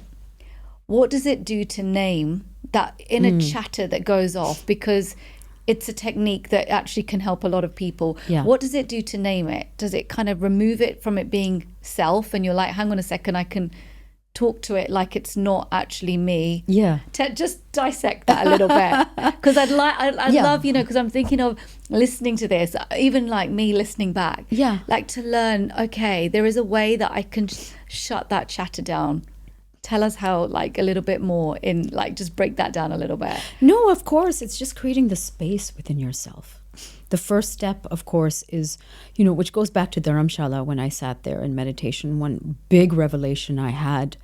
What does it do to name that inner chatter that goes off? Because it's a technique that actually can help a lot of people. Yeah. What does it do to name it? Does it kind of remove it from it being self, and you're like, hang on a second, I can talk to it like it's not actually me. Yeah. Just dissect that a little bit, because I'd love, you know, because I'm thinking of listening to this, even like me listening back, like to learn, okay, there is a way that I can shut that chatter down. Tell us how, like, a little bit more in, like, just break that down a little bit. No, of course, it's just creating the space within yourself. The first step, of course, is, you know, which goes back to Dharamshala. When I sat there in meditation, one big revelation I had,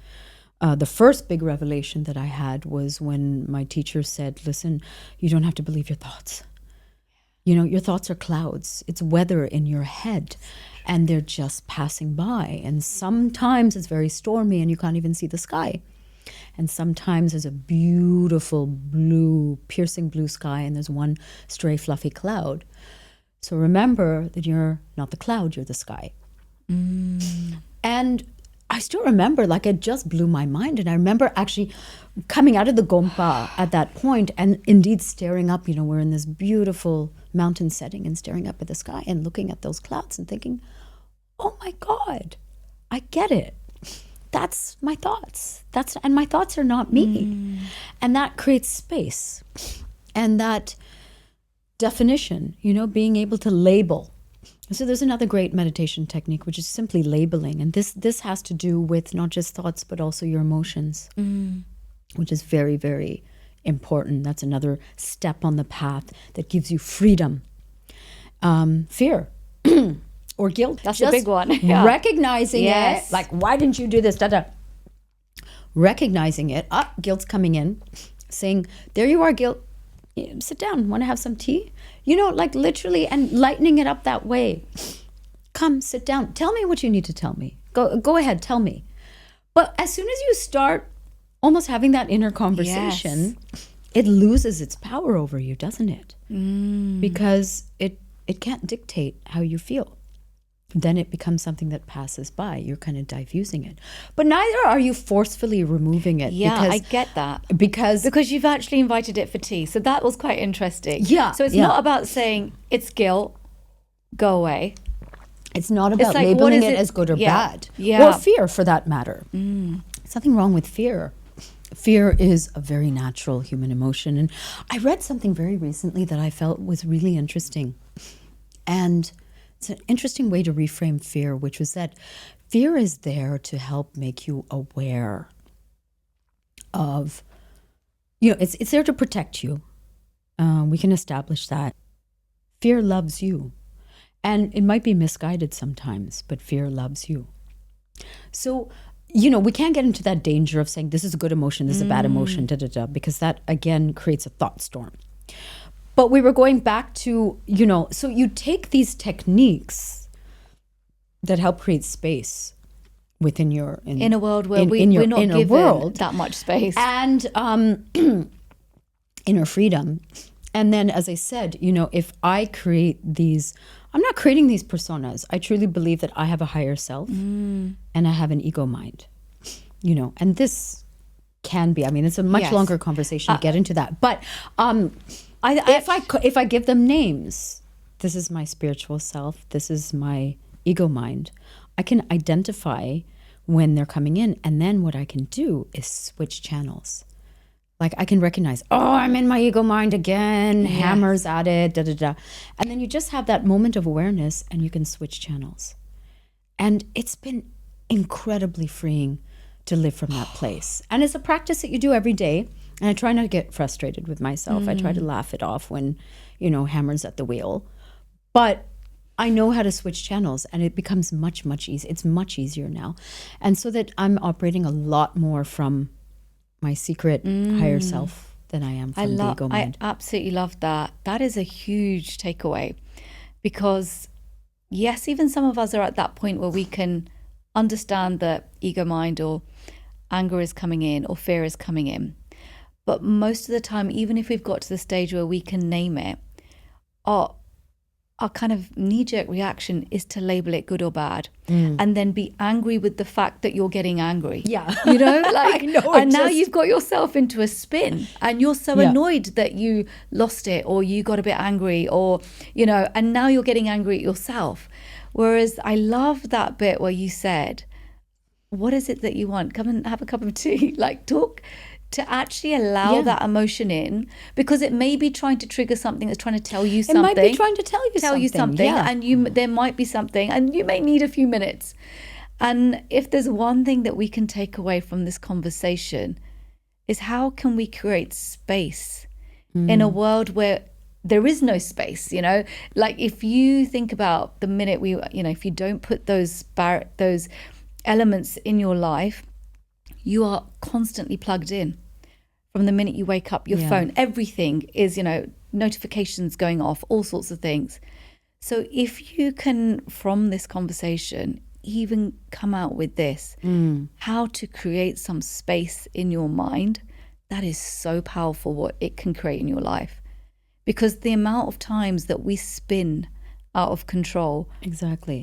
the first big revelation that I had was when my teacher said, listen, you don't have to believe your thoughts. You know, your thoughts are clouds. It's weather in your head, and they're just passing by. And sometimes it's very stormy and you can't even see the sky. And sometimes there's a beautiful blue, piercing blue sky, and there's one stray fluffy cloud. So remember that you're not the cloud, you're the sky. And I still remember, like, it just blew my mind. And I remember actually coming out of the Gompa at that point and indeed staring up. You know, we're in this beautiful mountain setting and staring up at the sky and looking at those clouds and thinking, oh my God, I get it. That's my thoughts. And my thoughts are not me. And that creates space. And that definition, you know, being able to label. So there's another great meditation technique, which is simply labeling. And this has to do with not just thoughts, but also your emotions, which is very, very important. That's another step on the path that gives you freedom. Fear or guilt. That's a big one. Yeah. Recognizing it, like, why didn't you do this? Recognizing it. Guilt's coming in, saying, there you are, guilt. Sit down. Want to have some tea? You know, like, literally, and lightening it up that way. Come, sit down. Tell me what you need to tell me. Go ahead, tell me. But as soon as you start almost having that inner conversation, it loses its power over you, doesn't it? Because it can't dictate how you feel. Then it becomes something that passes by. You're kind of diffusing it. But neither are you forcefully removing it. Yeah, I get that. Because you've actually invited it for tea. So that was quite interesting. Yeah. So it's not about saying it's guilt, go away. It's not about like, labeling it as good or bad. Or fear, for that matter. Something wrong with fear. Fear is a very natural human emotion. And I read something very recently that I felt was really interesting. And it's an interesting way to reframe fear, which was that fear is there to help make you aware of, you know, it's there to protect you. We can establish that. Fear loves you. And it might be misguided sometimes, but fear loves you. So, you know, we can't get into that danger of saying this is a good emotion, this is a bad emotion, because that, again, creates a thought storm. But we were going back to, you know, so you take these techniques that help create space within your... In a world where we're not given that much space. And inner freedom. And then, as I said, you know, if I create these... I'm not creating these personas. I truly believe that I have a higher self and I have an ego mind, you know, and this can be, I mean, it's a much longer conversation to get into that. But if I give them names, this is my spiritual self, this is my ego mind, I can identify when they're coming in. And then what I can do is switch channels. Like, I can recognize, oh, I'm in my ego mind again, hammers at it, And then you just have that moment of awareness and you can switch channels. And it's been incredibly freeing to live from that place. And it's a practice that you do every day. And I try not to get frustrated with myself. I try to laugh it off when, you know, hammers at the wheel. But I know how to switch channels and it becomes much, much easier. It's much easier now. And so that I'm operating a lot more from my secret higher self than I am from the ego mind. I absolutely love that. That is a huge takeaway, because yes, even some of us are at that point where we can understand that ego mind or anger is coming in or fear is coming in. But most of the time, even if we've got to the stage where we can name it, our kind of knee-jerk reaction is to label it good or bad and then be angry with the fact that you're getting angry. Yeah. You know, like, I know, and now you've got yourself into a spin and you're so annoyed that you lost it or you got a bit angry or, you know, and now you're getting angry at yourself. Whereas I love that bit where you said, what is it that you want? Come and have a cup of tea. Like, talk, to actually allow that emotion in, because it may be trying to trigger something that's trying to tell you something. It might be trying to tell you something. Yeah. And there might be something, and you may need a few minutes. And if there's one thing that we can take away from this conversation, is how can we create space in a world where there is no space, you know? Like, if you think about the minute if you don't put those elements in your life, you are constantly plugged in. From the minute you wake up, your phone, everything is, notifications going off, all sorts of things. So if you can, from this conversation, even come out with this, how to create some space in your mind, that is so powerful what it can create in your life. Because the amount of times that we spin out of control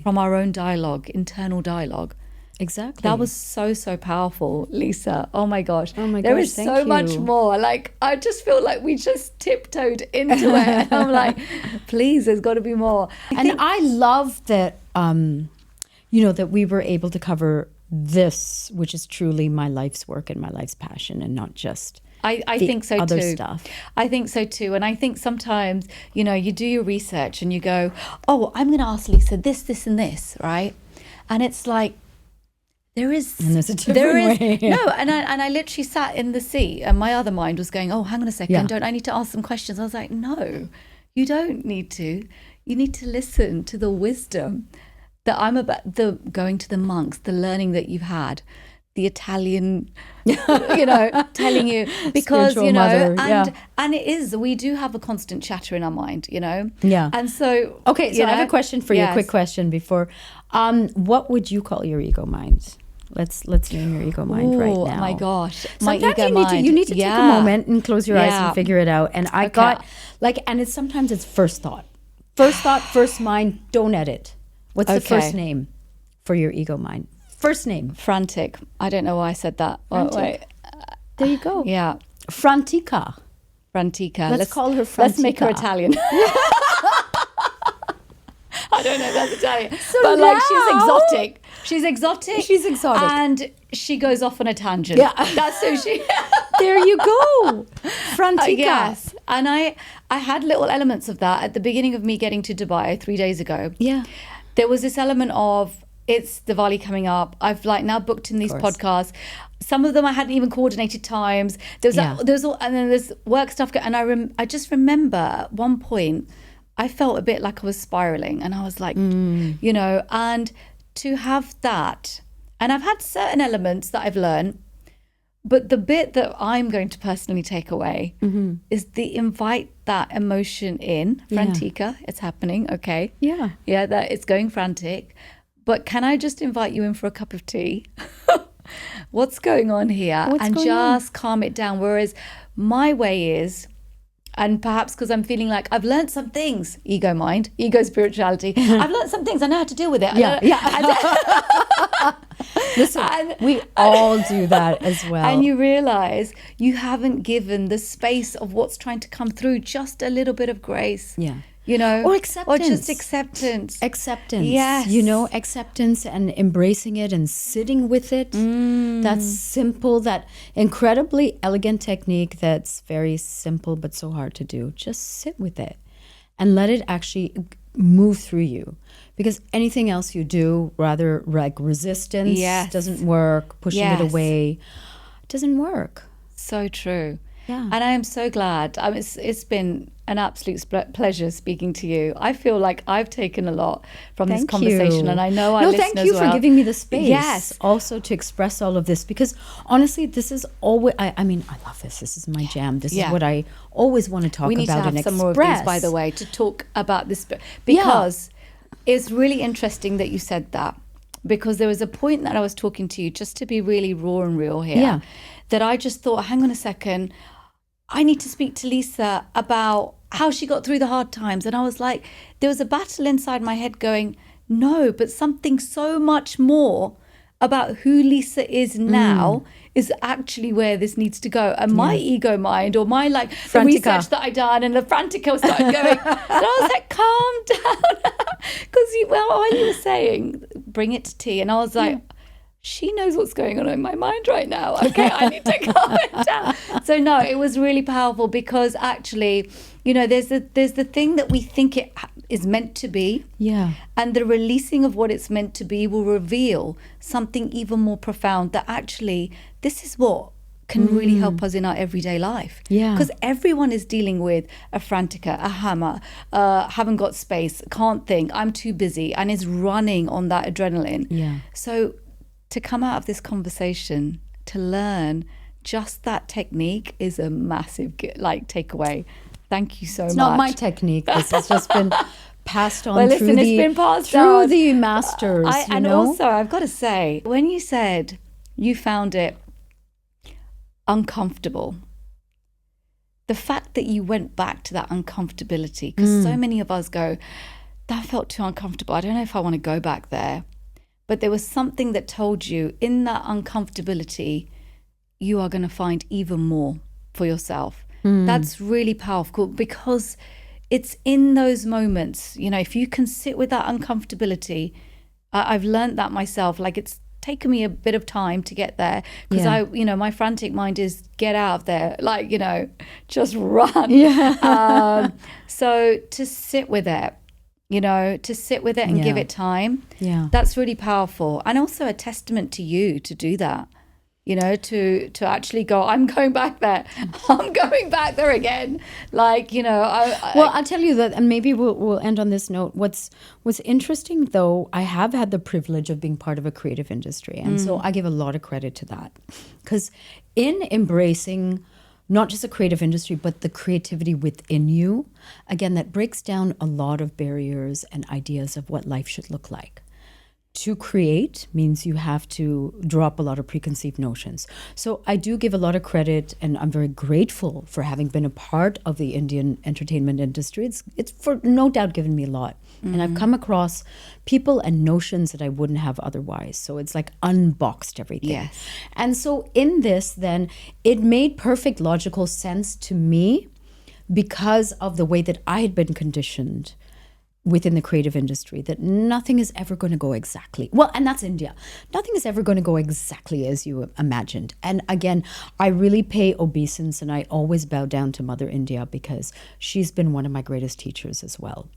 from our own dialogue, internal dialogue. Exactly. That was so powerful, Lisa. Oh my gosh. There is so much more. Like, I just feel like we just tiptoed into it. And I'm like, please, there's got to be more. I love that, that we were able to cover this, which is truly my life's work and my life's passion, and not just I think so other too. stuff. I think so too. And I think sometimes, you do your research and you go, oh, I'm going to ask Lisa this, and this, right? And it's like, there's a different way. No, and I literally sat in the seat, and my other mind was going, oh, hang on a second, don't I need to ask some questions? I was like, no, you don't need to. You need to listen to the wisdom that I'm about, the going to the monks, the learning that you've had, the Italian, telling you, because, Spiritual mother, and it is, we do have a constant chatter in our mind, Yeah. And so, okay, so I have a question for you, a quick question before. What would you call your ego mind? Let's name your ego mind right now. Oh my gosh. Sometimes you need to take a moment and close your eyes and figure it out. And I got sometimes it's first thought. First thought, first mind, don't edit. What's the first name for your ego mind? First name. Frantic. I don't know why I said that. Oh, wait. There you go. Yeah. Frantica. Let's call her Frantica. Let's make her Italian. I don't know if that's Italian. But like, she's exotic. She's exotic. And she goes off on a tangent. Yeah. That's who she... There you go. Frantica. Yes. And I had little elements of that at the beginning of me getting to Dubai 3 days ago. Yeah. There was this element of, it's Diwali coming up. I've now booked in these podcasts. Some of them I hadn't even coordinated times. There's all, and then there's work stuff. And I just remember at one point, I felt a bit like I was spiraling, and I was like, and to have that, and I've had certain elements that I've learned, but the bit that I'm going to personally take away is the invite that emotion in. Frantica, it's happening, okay? Yeah. Yeah, that it's going frantic. But can I just invite you in for a cup of tea? What's going on here? Calm it down. Whereas my way is, and perhaps because I'm feeling like I've learned some things, ego mind, ego spirituality. I've learned some things. I know how to deal with it. Listen, we all do that as well. And you realize you haven't given the space of what's trying to come through just a little bit of grace. Yeah. Or acceptance. Or just acceptance. Acceptance. Yes. Acceptance and embracing it and sitting with it. That simple, that incredibly elegant technique that's very simple but so hard to do. Just sit with it and let it actually move through you. Because anything else you do, rather like resistance, doesn't work, pushing it away, doesn't work. So true. Yeah. And I am so glad. It's been an absolute pleasure speaking to you. I feel like I've taken a lot from this conversation, and I know our listeners thank you for giving me the space. Yes. Also to express all of this, because honestly, this is always, I love this. This is my jam. This is what I always want to talk about and express. We need to have some more of these, by the way, to talk about this, because it's really interesting that you said that, because there was a point that I was talking to you, just to be really raw and real here, that I just thought, hang on a second, I need to speak to Lisa about how she got through the hard times. And I was like, there was a battle inside my head going, no, but something so much more about who Lisa is now is actually where this needs to go. And my ego mind, or my the research that I done, and the Frantica started going. And I was like, calm down. Because while you were saying, bring it to tea. And I was like, she knows what's going on in my mind right now. Okay, I need to calm it down. So no, it was really powerful because actually, you know, there's the thing that we think it is meant to be. Yeah. And the releasing of what it's meant to be will reveal something even more profound, that actually this is what can really help us in our everyday life. Yeah. Because everyone is dealing with a frantica, a hammer, haven't got space, can't think, I'm too busy, and is running on that adrenaline. Yeah. So to come out of this conversation, to learn just that technique is a massive takeaway. Thank you so much. It's not my technique. This has just been passed on Well, listen, through it's the been passed through on. the masters. And also, I've got to say, when you said you found it uncomfortable, the fact that you went back to that uncomfortability, because so many of us go, that felt too uncomfortable, I don't know if I want to go back there. But there was something that told you in that uncomfortability, you are going to find even more for yourself. That's really powerful, because it's in those moments, you know, if you can sit with that uncomfortability, I've learned that myself. Like, it's taken me a bit of time to get there, because my frantic mind is get out of there, like, you know, just run. Yeah. So to sit with it, you know, to sit with it and give it time. Yeah. That's really powerful. And also a testament to you to do that, you know, to actually go, I'm going back there. I'm going back there again. Like, you know, well, I'll tell you that, and maybe we'll end on this note. What's interesting, though, I have had the privilege of being part of a creative industry. And so I give a lot of credit to that. Because in embracing not just a creative industry, but the creativity within you, again, that breaks down a lot of barriers and ideas of what life should look like. To create means you have to drop a lot of preconceived notions. So I do give a lot of credit, and I'm very grateful for having been a part of the Indian entertainment industry. It's for no doubt given me a lot. And I've come across people and notions that I wouldn't have otherwise. So it's like unboxed everything. Yes. And so in this, then, it made perfect logical sense to me because of the way that I had been conditioned within the creative industry, that nothing is ever going to go exactly, well, and that's India. Nothing is ever going to go exactly as you imagined. And again, I really pay obeisance, and I always bow down to Mother India, because she's been one of my greatest teachers as well.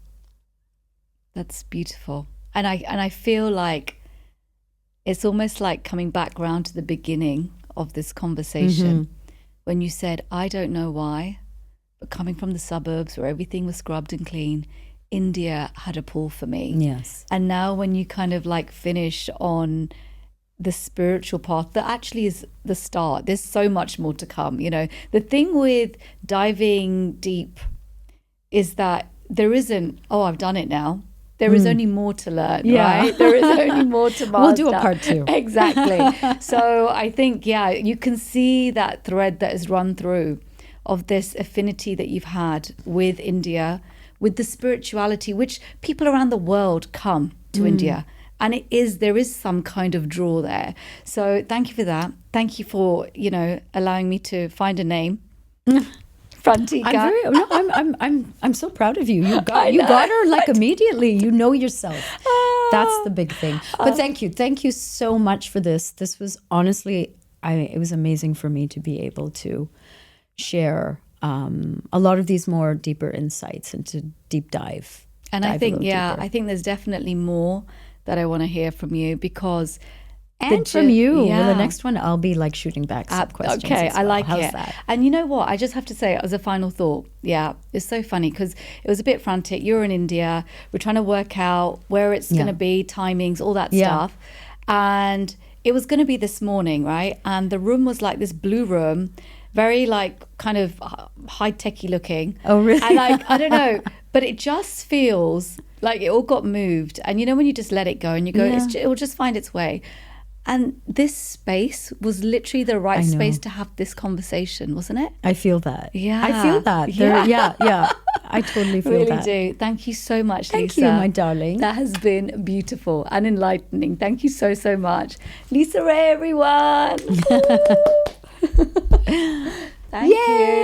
That's beautiful. And I feel like it's almost like coming back around to the beginning of this conversation, when you said, I don't know why, but coming from the suburbs where everything was scrubbed and clean, India had a pull for me. Yes. And now when you kind of like finish on the spiritual path, that actually is the start. There's so much more to come. You know, the thing with diving deep is that there isn't, oh, I've done it now. There is only more to learn, right? There is only more to master. We'll do a part 2. Exactly. So I think, you can see that thread that is run through of this affinity that you've had with India, with the spirituality, which people around the world come to India. And there is some kind of draw there. So thank you for that. Thank you for, you know, allowing me to find a name. Frantica. I'm so proud of you. You got her like immediately. You know yourself. That's the big thing. But thank you so much for this. This was honestly, it was amazing for me to be able to share a lot of these more deeper insights and to deep dive. And I think, I think there's definitely more that I want to hear from you, because from you. Well, the next one, I'll be like shooting back some questions. Okay, as well. I like How's it. that? And you know what? I just have to say, as a final thought, it's so funny because it was a bit frantic. You're in India. We're trying to work out where it's going to be, timings, all that stuff. And it was going to be this morning, right? And the room was like this blue room, very like kind of high-techy looking. Oh, really? And I don't know, but it just feels like it all got moved. And you know when you just let it go and you go, it will just find its way. And this space was literally the right space to have this conversation, wasn't it? I feel that. Yeah. I feel that. Yeah. I totally feel that. Really do. Thank you so much, Thank Lisa. you, my darling. That has been beautiful and enlightening. Thank you so, so much. Lisa Ray, everyone. Thank you.